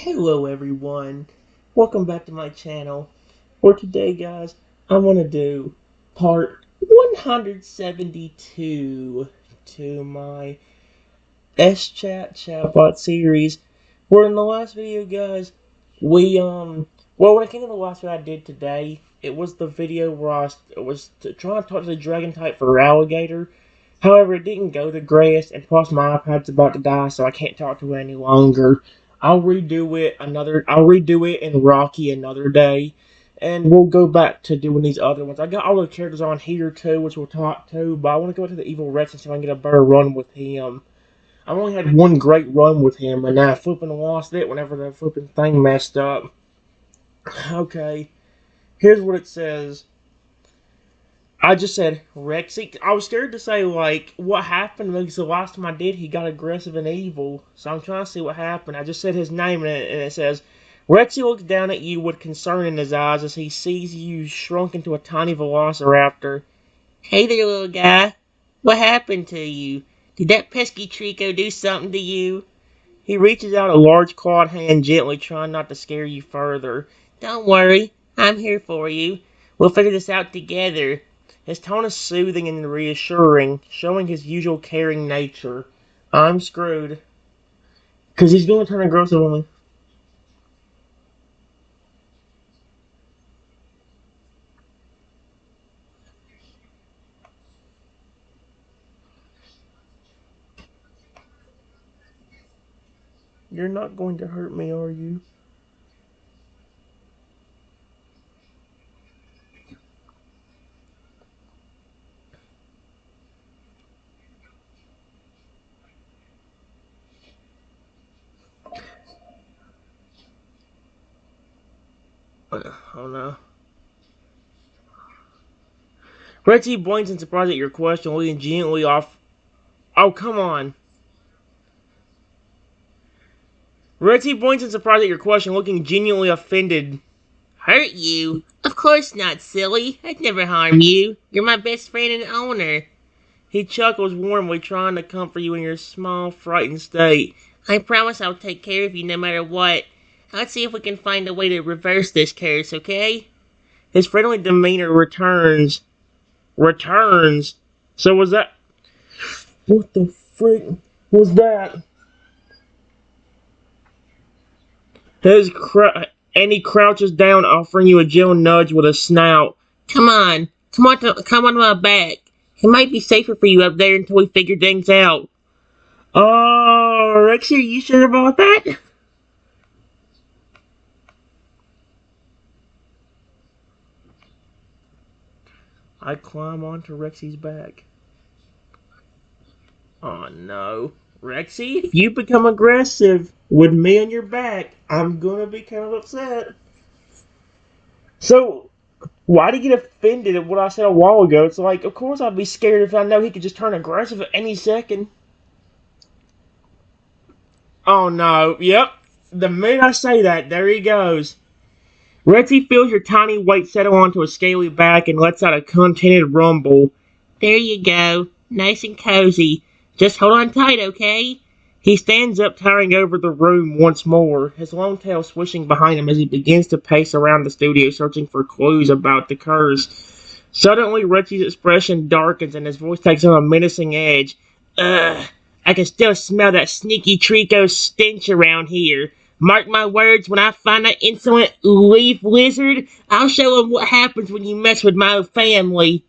Hello everyone, welcome back to my channel. For today guys, I'm going to do part 172 to my SChat chatbot series. Where in the last video guys, when it came to the last video I did today, it was the video where I was trying to talk to the dragon type for alligator. However, it didn't go to grass, and plus my iPad's about to die, so I can't talk to it any longer. I'll redo it in Rocky another day, and we'll go back to doing these other ones. I got all the characters on here too, which we'll talk to, but I want to go to the evil Rexy so I can get a better run with him. I've only had one great run with him, and I flipping lost it whenever the flipping thing messed up. Okay, here's what it says. I just said, Rexy. I was scared to say, like, what happened because the last time I did, he got aggressive and evil. So I'm trying to see what happened. I just said his name, and it says, Rexy looks down at you with concern in his eyes as he sees you shrunk into a tiny velociraptor. Hey there, little guy. What happened to you? Did that pesky Trico do something to you? He reaches out a large clawed hand gently, trying not to scare you further. Don't worry. I'm here for you. We'll figure this out together. His tone is soothing and reassuring, showing his usual caring nature. I'm screwed. Because he's going to turn aggressive on me. You're not going to hurt me, are you? Oh no. Rexy blinks in surprise at your question, looking gently off. Oh, come on. Rexy blinks in surprise at your question, looking genuinely offended. Hurt you? Of course not, silly. I'd never harm you. You're my best friend and owner. He chuckles warmly, trying to comfort you in your small, frightened state. I promise I'll take care of you no matter what. Let's see if we can find a way to reverse this curse, okay? His friendly demeanor returns. So was that... What the frick was that? And he crouches down, offering you a gentle nudge with a snout. Come on to my back. It might be safer for you up there until we figure things out. Oh, Rexy, are you sure about that? I climb onto Rexy's back. Oh no. Rexy, if you become aggressive with me on your back, I'm gonna be kind of upset. So, why did he get offended at what I said a while ago? It's like, of course I'd be scared if I know he could just turn aggressive at any second. Oh no, yep. The minute I say that, there he goes. Rexy feels your tiny weight settle onto a scaly back and lets out a contented rumble. There you go. Nice and cozy. Just hold on tight, okay? He stands up, towering over the room once more, his long tail swishing behind him as he begins to pace around the studio, searching for clues about the curse. Suddenly, Rexy's expression darkens and his voice takes on a menacing edge. Ugh, I can still smell that sneaky Trico stench around here. Mark my words, when I find that insolent leaf lizard, I'll show him what happens when you mess with my family.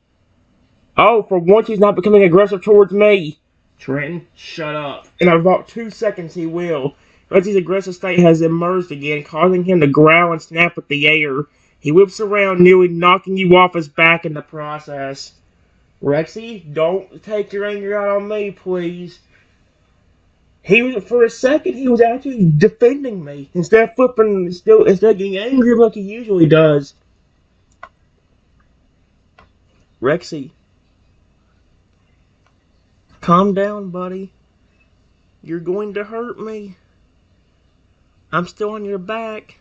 Oh, for once he's not becoming aggressive towards me. Trenton, shut up. In about 2 seconds he will. Rexy's aggressive state has emerged again, causing him to growl and snap at the air. He whips around, nearly knocking you off his back in the process. Rexy, don't take your anger out on me, please. For a second, he was actually defending me instead of getting angry like he usually does. Rexy, calm down, buddy. You're going to hurt me. I'm still on your back.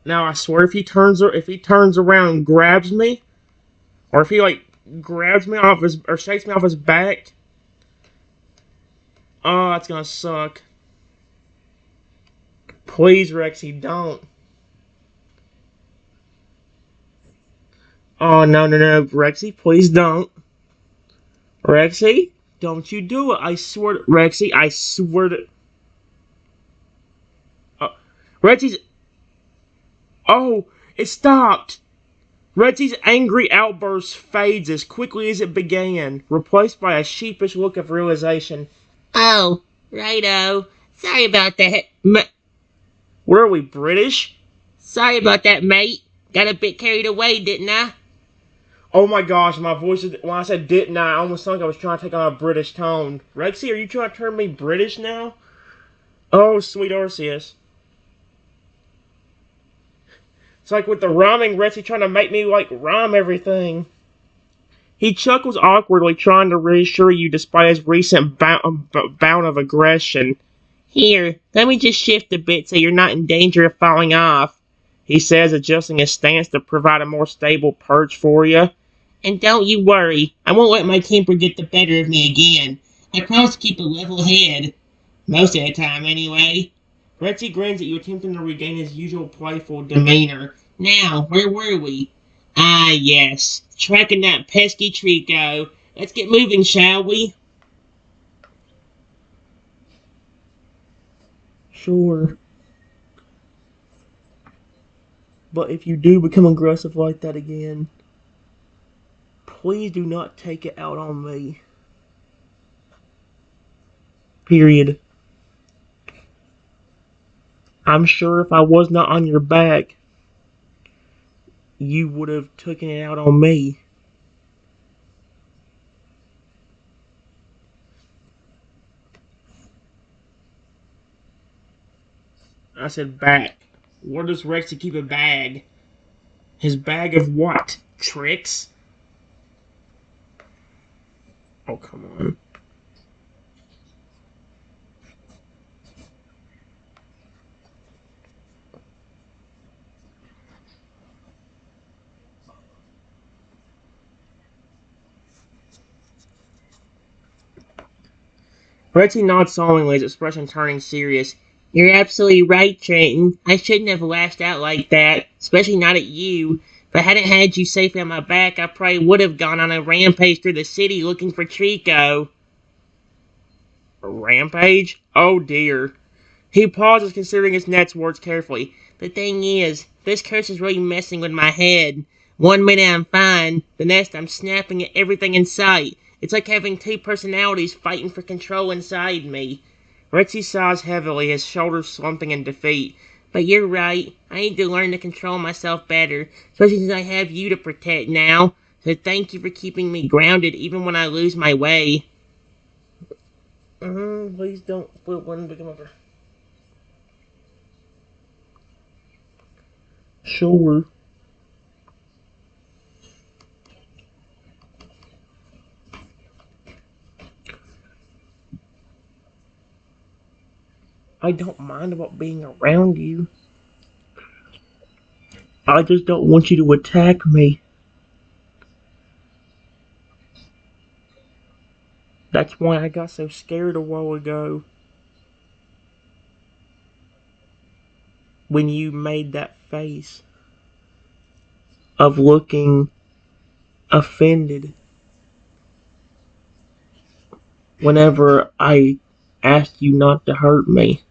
Now I swear, if he turns around and grabs me, or if he like grabs me off his or shakes me off his back, oh, that's gonna suck. Please, Rexy, don't. Oh, no, no, no. Rexy, please don't. Rexy, don't you do it. I swear to... Rexy, I swear to... Uh, Rexy's... Oh, it stopped. Rexy's angry outburst fades as quickly as it began, replaced by a sheepish look of realization. Oh, righto. Sorry about that. Where are we, British? Sorry about that, mate. Got a bit carried away, didn't I? Oh my gosh, my voice is... When I said didn't I almost sounded like I was trying to take on a British tone. Rexy, are you trying to turn me British now? Oh, sweet Arceus. It's like with the rhyming, Rexy trying to make me, like, rhyme everything. He chuckles awkwardly, trying to reassure you despite his recent bout of aggression. Here, let me just shift a bit so you're not in danger of falling off, he says, adjusting his stance to provide a more stable perch for you. And don't you worry, I won't let my temper get the better of me again. I promise to keep a level head. Most of the time, anyway. Rexy grins at you, attempting to regain his usual playful demeanor. Now, where were we? Ah, yes. Tracking that pesky Trico. Let's get moving, shall we? Sure. But if you do become aggressive like that again, please do not take it out on me. Period. I'm sure if I was not on your back, you would have taken it out on me. I said back. Where does Rexy keep a bag? His bag of what? Tricks? Oh, come on. Rexy nods solemnly, his expression turning serious. You're absolutely right, Trenton. I shouldn't have lashed out like that, especially not at you. If I hadn't had you safely on my back, I probably would have gone on a rampage through the city looking for Trico. A rampage? Oh dear. He pauses, considering his next words carefully. The thing is, this curse is really messing with my head. One minute I'm fine, the next I'm snapping at everything in sight. It's like having two personalities fighting for control inside me. Rexy sighs heavily, his shoulders slumping in defeat. But you're right. I need to learn to control myself better, especially since I have you to protect now. So thank you for keeping me grounded even when I lose my way. Please don't flip one to come over. Sure. I don't mind about being around you. I just don't want you to attack me. That's why I got so scared a while ago. When you made that face of looking offended whenever I asked you not to hurt me.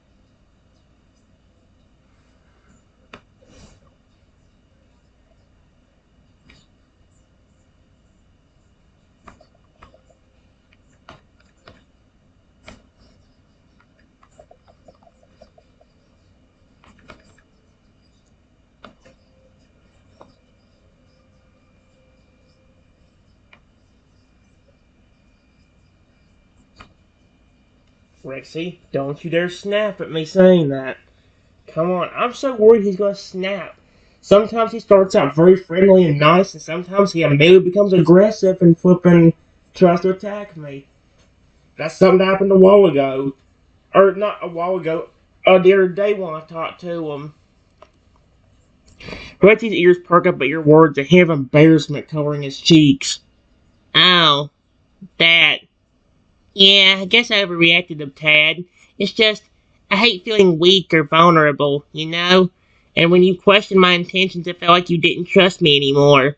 Rexy, don't you dare snap at me saying that. Come on, I'm so worried he's gonna snap. Sometimes he starts out very friendly and nice, and sometimes he immediately becomes aggressive and flipping tries to attack me. That's something that happened a while ago. Or not a while ago, the other day when I talked to him. Rexy's ears perk up at your words, a hint of embarrassment coloring his cheeks. Oh, that. Yeah, I guess I overreacted a tad. It's just, I hate feeling weak or vulnerable, you know? And when you questioned my intentions, it felt like you didn't trust me anymore.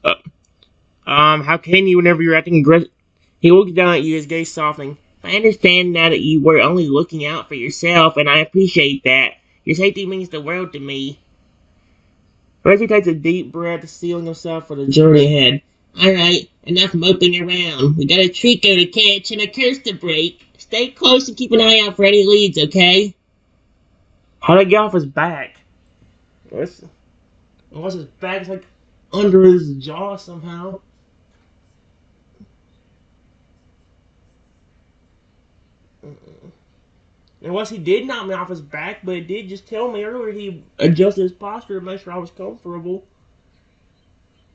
Uh, how can you whenever you're acting aggressive? He looked down at you, his gaze softening. I understand now that you were only looking out for yourself, and I appreciate that. Your safety means the world to me. Reggie takes a deep breath, sealing himself for the journey ahead. Alright, enough moping around. We got a Trico to catch and a curse to break. Stay close and keep an eye out for any leads, okay? How'd I get off his back? What's, unless his back's like under his jaw somehow. Unless he did knock me off his back, but it did just tell me earlier he adjusted his posture to make sure I was comfortable.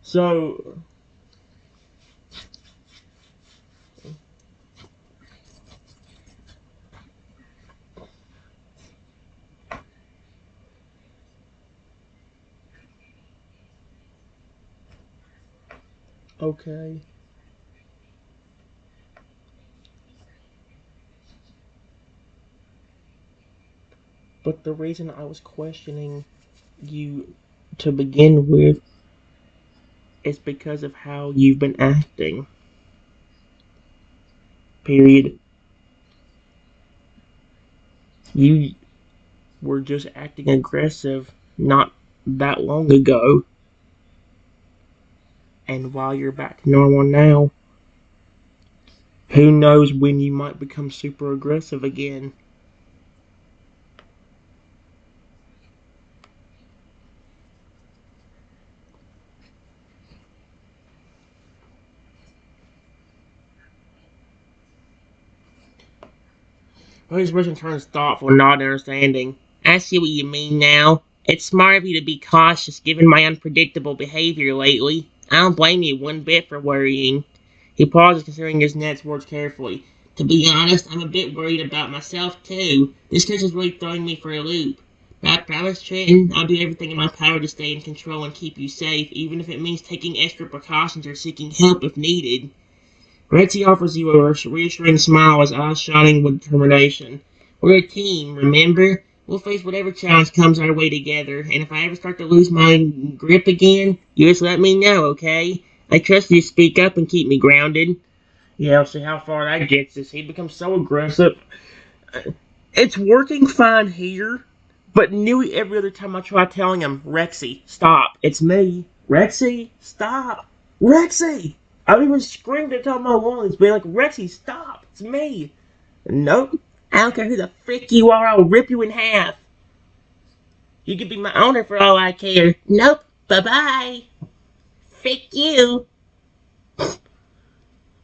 So, okay. But the reason I was questioning you to begin with is because of how you've been acting. Period. You were just acting aggressive not that long ago. And while you're back to normal now, who knows when you might become super aggressive again. Well, his expression turns thoughtful, not understanding. I see what you mean now. It's smart of you to be cautious given my unpredictable behavior lately. I don't blame you one bit for worrying. He pauses, considering his next words carefully. To be honest, I'm a bit worried about myself, too. This case is really throwing me for a loop. But I promise, Trenton, I'll do everything in my power to stay in control and keep you safe, even if it means taking extra precautions or seeking help if needed. Rexy offers you a reassuring smile, his eyes shining with determination. We're a team, remember? We'll face whatever challenge comes our way together, and if I ever start to lose my grip again, you just let me know, okay? I trust you to speak up and keep me grounded. Yeah, we'll see how far that gets us. He becomes so aggressive. It's working fine here, but nearly every other time I try telling him, Rexy, stop. It's me. Rexy, stop. Rexy! I've even screamed at top of my lungs, being like, Rexy, stop. It's me. Nope. I don't care who the frick you are, I'll rip you in half. You could be my owner for all I care. Nope. Bye-bye. Frick you.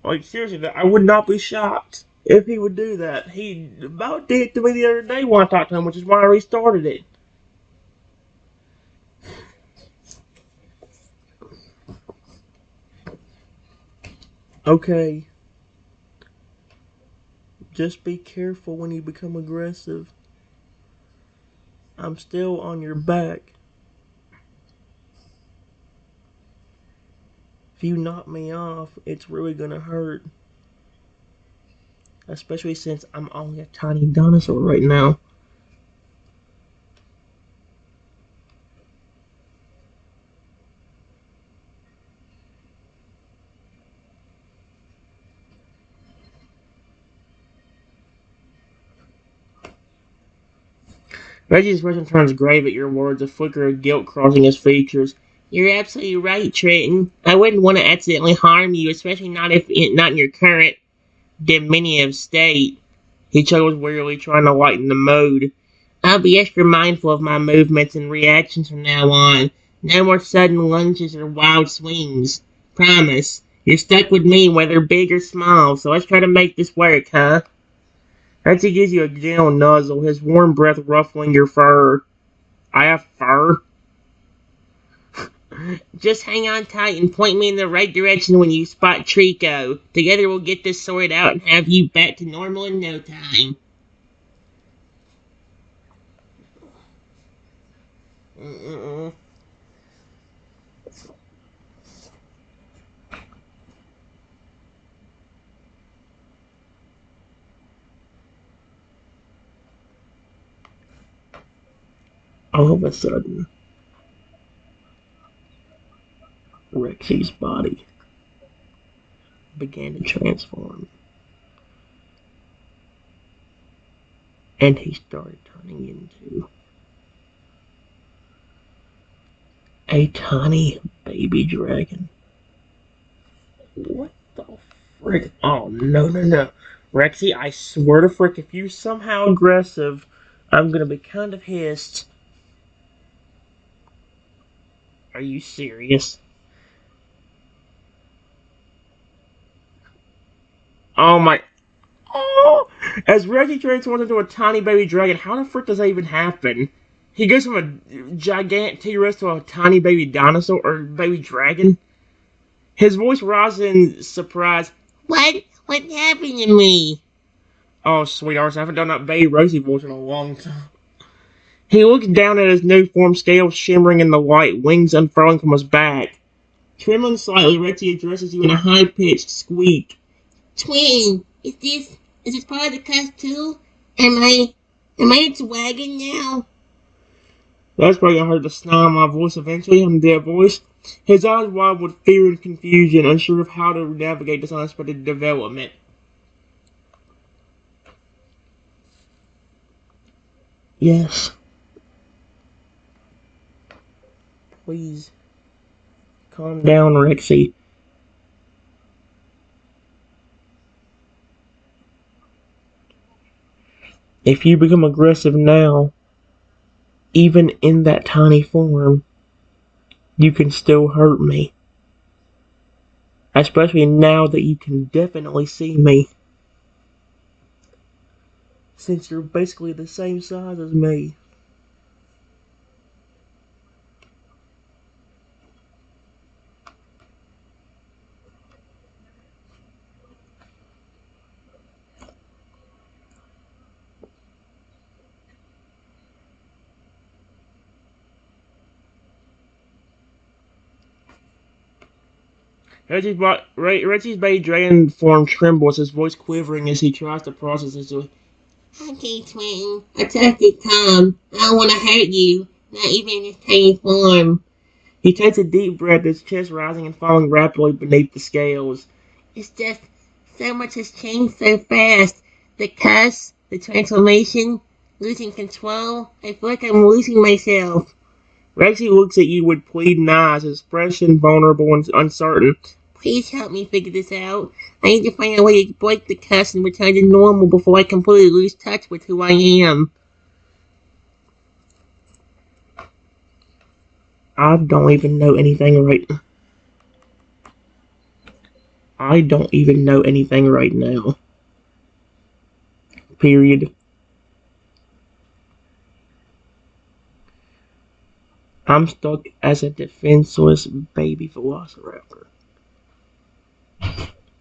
Like, seriously, I would not be shocked if he would do that. He about did it to me the other day when I talked to him, which is why I restarted it. Okay, just be careful when you become aggressive. I'm still on your back. If you knock me off, it's really gonna hurt. Especially since I'm only a tiny dinosaur right now. Reggie's expression turns grave at your words, a flicker of guilt crossing his features. You're absolutely right, Trenton. I wouldn't want to accidentally harm you, especially not in your current diminutive state. He chuckles wearily, trying to lighten the mood. I'll be extra mindful of my movements and reactions from now on. No more sudden lunges or wild swings. Promise. You're stuck with me, whether big or small, so let's try to make this work, huh? Rexy gives you a gentle nuzzle, his warm breath ruffling your fur. I have fur? Just hang on tight and point me in the right direction when you spot Trico. Together we'll get this sorted out and have you back to normal in no time. Mm-mm. All of a sudden, Rexy's body began to transform, and he started turning into a tiny baby dragon. What the frick? Oh, no, no, no. Rexy, I swear to frick, if you're somehow aggressive, I'm gonna be kind of hissed. Are you serious? Oh my. Oh! As Rexy transforms into a tiny baby dragon, how the frick does that even happen? He goes from a gigantic T-Rex to a tiny baby dinosaur, or baby dragon? His voice rises in surprise. What? What happened to me? Oh, sweethearts, I haven't done that baby Rosie voice in a long time. He looks down at his new form, scales shimmering in the light, wings unfurling from his back. Trembling slightly, Rexy addresses you in a high-pitched squeak. Twin, is this part of the cast too? Am I its wagon now? That's probably gonna hurt the snarl of my voice eventually, on their voice. His eyes wide with fear and confusion, unsure of how to navigate this unexpected development. Yes. Please. Calm down, Rexy. If you become aggressive now, even in that tiny form, you can still hurt me. Especially now that you can definitely see me. Since you're basically the same size as me. Reggie's baby dragon form trembles, his voice quivering as he tries to process his. Okay, twin. I took it, Tom. I don't want to hurt you, not even in this tiny form. He takes a deep breath, his chest rising and falling rapidly beneath the scales. It's just so much has changed so fast. The cuss, the transformation, losing control. I feel like I'm losing myself. Rexy looks at you with pleading eyes, his expression vulnerable and uncertain. Please help me figure this out. I need to find a way to break the cuss and return to normal before I completely lose touch with who I am. I don't even know anything right now. I don't even know anything right now. Period. I'm stuck as a defenseless baby velociraptor.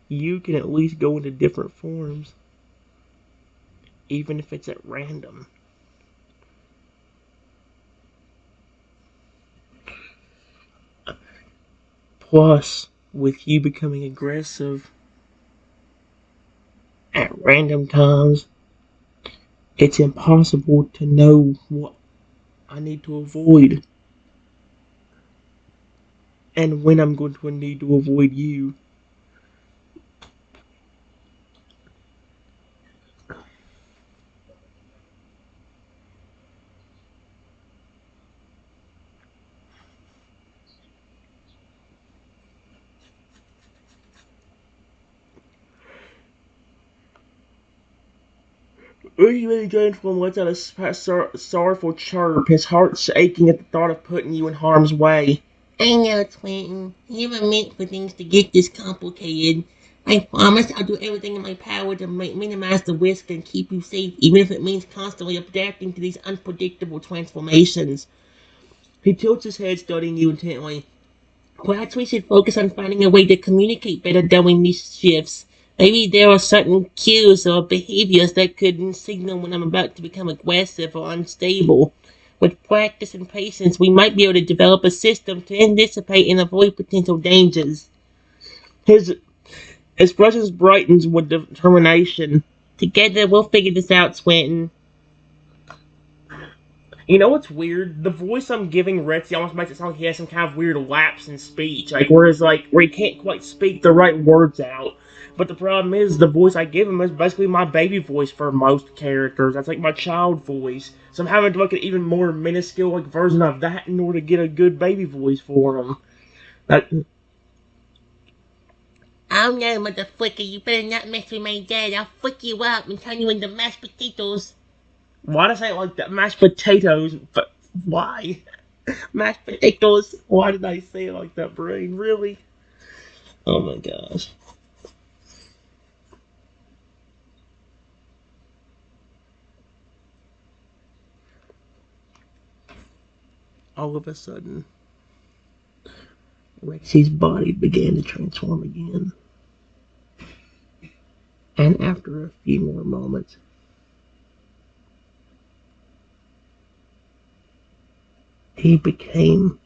You can at least go into different forms, even if it's at random. Plus, with you becoming aggressive at random times, it's impossible to know what I need to avoid and when I'm going to need to avoid you. Really drained from lets out a sorrowful chirp, his heart aching at the thought of putting you in harm's way. I know, Twin. You never meant for things to get this complicated. I promise I'll do everything in my power to minimize the risk and keep you safe, even if it means constantly adapting to these unpredictable transformations. He tilts his head, studying you intently. Perhaps we should focus on finding a way to communicate better during these shifts. Maybe there are certain cues or behaviors that could signal when I'm about to become aggressive or unstable. With practice and patience, we might be able to develop a system to anticipate and avoid potential dangers. His expression brightens with determination. Together, we'll figure this out, Swinton. You know what's weird? The voice I'm giving Rexy almost makes it sound like he has some kind of weird lapse in speech. Like, where he can't quite speak the right words out. But the problem is, the voice I give him is basically my baby voice for most characters. That's like my child voice. So I'm having to make an even more minuscule like version of that in order to get a good baby voice for him. That, Oh no, motherfucker, you better not mess with my dad. I'll fuck you up and turn you into mashed potatoes. why does I say it like that? Mashed potatoes, but why? Mashed potatoes. Why did I say it like that, Brain? Really? Oh my gosh. All of a sudden, Rexy's body began to transform again. And after a few more moments, he became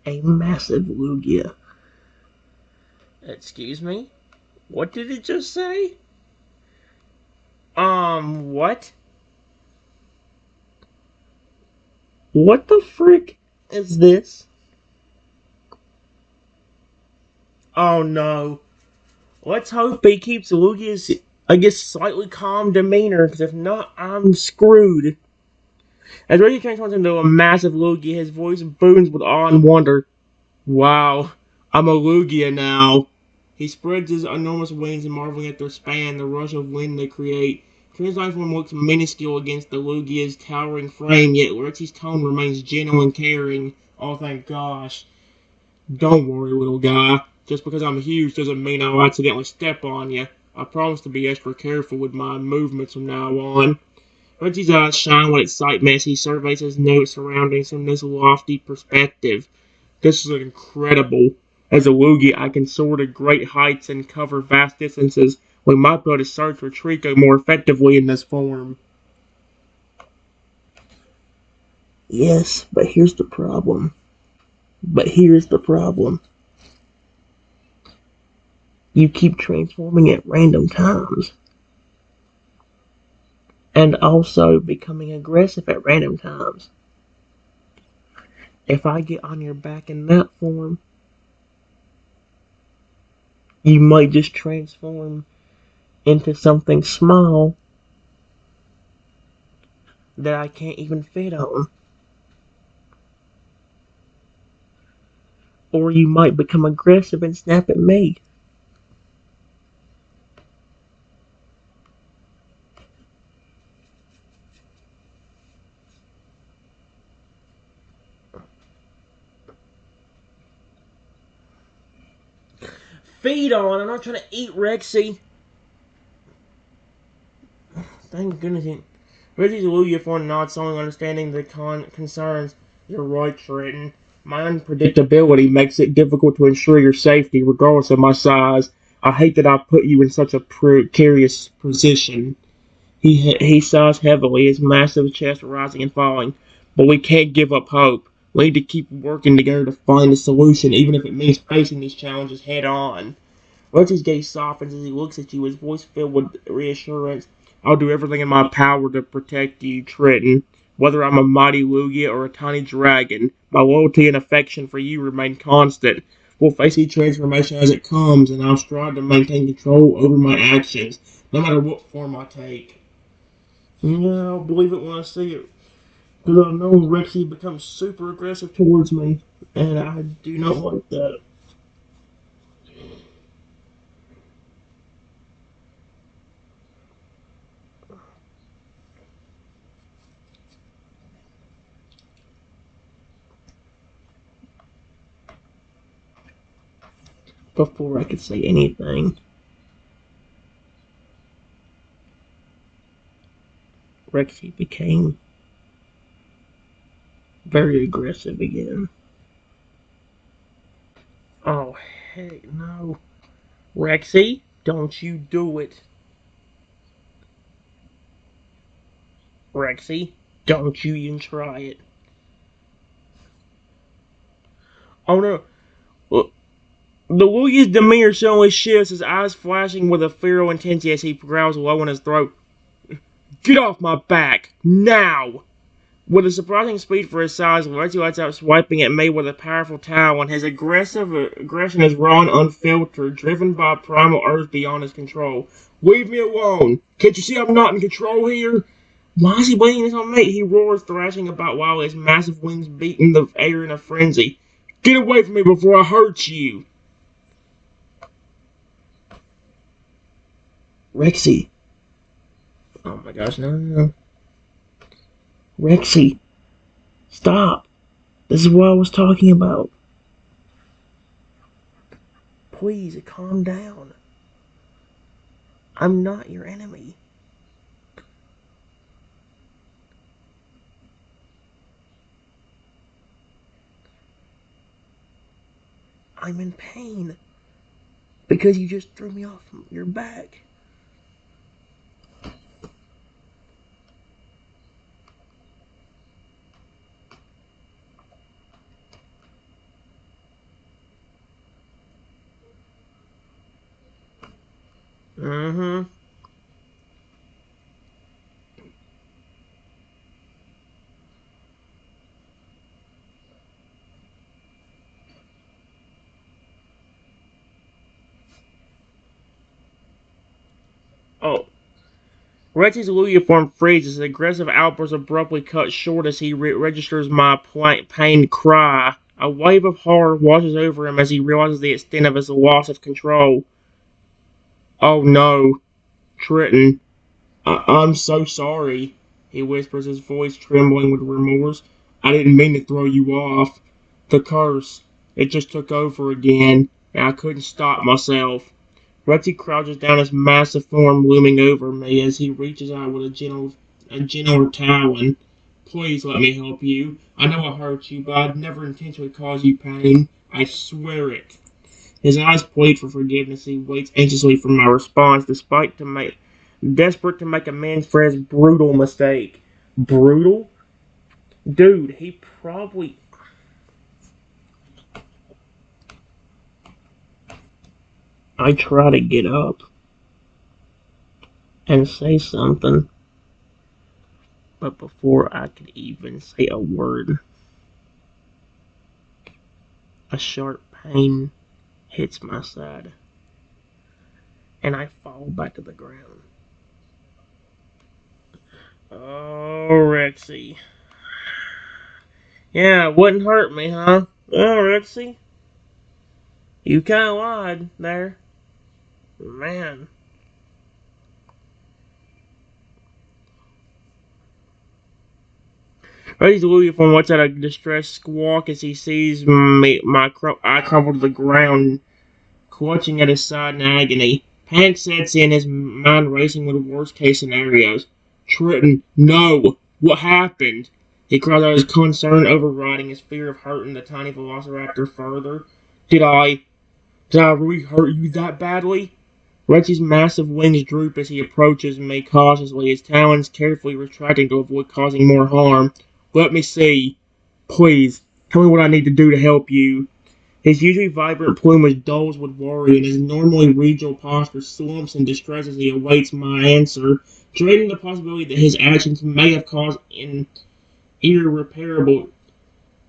a massive Lugia. Excuse me? What did it just say? What? What the frick is this? Oh no. Let's hope he keeps Lugia's, I guess, slightly calm demeanor, because if not, I'm screwed. As Reggie transforms into a massive Lugia, his voice booms with awe and wonder. Wow, I'm a Lugia now. He spreads his enormous wings and marveling at their span, the rush of wind they create. Transform looks minuscule against the Lugia's towering frame, yet Rexy's tone remains gentle and caring. Oh, thank gosh. Don't worry, little guy. Just because I'm huge doesn't mean I'll accidentally step on you. I promise to be extra careful with my movements from now on. Reggie's eyes shine with excitement as he surveys his new surroundings from this lofty perspective. This is incredible. As a Woogie, I can soar to great heights and cover vast distances. We might be able to search for Trico more effectively in this form. Yes, but here's the problem. But here's the problem. You keep transforming at random times. And also becoming aggressive at random times. If I get on your back in that form, you might just transform into something small that I can't even fit on. Or you might become aggressive and snap at me. Feed on, I'm not trying to eat Rexy. Thank goodness. Rexy's Lugia for not solely understanding the concerns. You're right, Trenton. My unpredictability makes it difficult to ensure your safety, regardless of my size. I hate that I put you in such a precarious position. He sighs heavily, his massive chest rising and falling. But we can't give up hope. We need to keep working together to find a solution, even if it means facing these challenges head on. Rexy's gaze softens as he looks at you, his voice filled with reassurance. I'll do everything in my power to protect you, Trenton. Whether I'm a mighty Lugia or a tiny dragon, my loyalty and affection for you remain constant. We'll face each transformation as it comes, and I'll strive to maintain control over my actions, no matter what form I take. Yeah, I'll believe it when I see it. Because I know Rexy becomes super aggressive towards me, and I do not like that. Before I could say anything, Rexy became very aggressive again. Oh, heck no. Rexy, don't you do it. Rexy, don't you even try it. Oh no. The William's demeanor suddenly shifts, his eyes flashing with a feral intensity as he growls low in his throat. Get off my back! Now! With a surprising speed for his size, Rexy lights out swiping at me with a powerful towel, and his aggression is raw and unfiltered, driven by primal urge beyond his control. Leave me alone! Can't you see I'm not in control here? Why is he blaming this on me? He roars, thrashing about while his massive wings beat in the air in a frenzy. Get away from me before I hurt you! Rexy. Oh my gosh, no. Rexy, stop. This is what I was talking about. Please, calm down. I'm not your enemy. I'm in pain. Because you just threw me off your back. Mm-hmm. Oh. Rexy's uniform freezes, his aggressive outburst abruptly cut short as he registers my pained cry. A wave of horror washes over him as he realizes the extent of his loss of control. Oh no, Triton. I'm so sorry, he whispers, his voice trembling with remorse. I didn't mean to throw you off. The curse. It just took over again, and I couldn't stop myself. Rexy crouches down, his massive form looming over me as he reaches out with a gentler talon. Please let me help you. I know I hurt you, but I'd never intentionally cause you pain. I swear it. His eyes plead for forgiveness. He waits anxiously for my response, desperate to make amends for his brutal mistake. Brutal? Dude, he probably. I try to get up and say something, but before I could even say a word, a sharp pain hits my side, and I fall back to the ground. Oh, Rexy. Yeah, it wouldn't hurt me, huh? Oh, Rexy. You kinda lied there. Man. Rexy's uniform lets out a distressed squawk as he sees I crumple to the ground, clutching at his side in agony. Panic sets in, his mind racing with worst case scenarios. Triton, no! What happened? He cries out, his concern overriding his fear of hurting the tiny velociraptor further. Did I really hurt you that badly? Rexy's massive wings droop as he approaches me cautiously, his talons carefully retracting to avoid causing more harm. Let me see. Please, tell me what I need to do to help you. His usually vibrant plumage dulls with worry, and his normally regal posture slumps in distress as he awaits my answer, dreading the possibility that his actions may have caused an irreparable,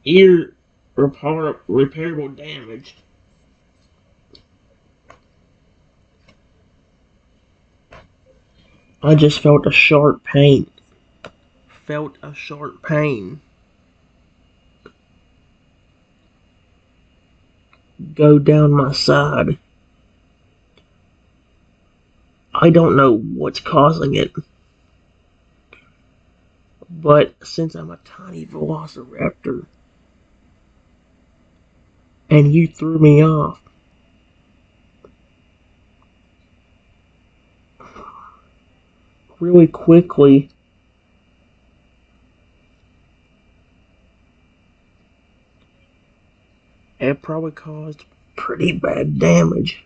irreparable damage. I just felt a sharp pain. Felt a sharp pain go down my side. I don't know what's causing it, but since I'm a tiny velociraptor and you threw me off, really quickly, it probably caused pretty bad damage.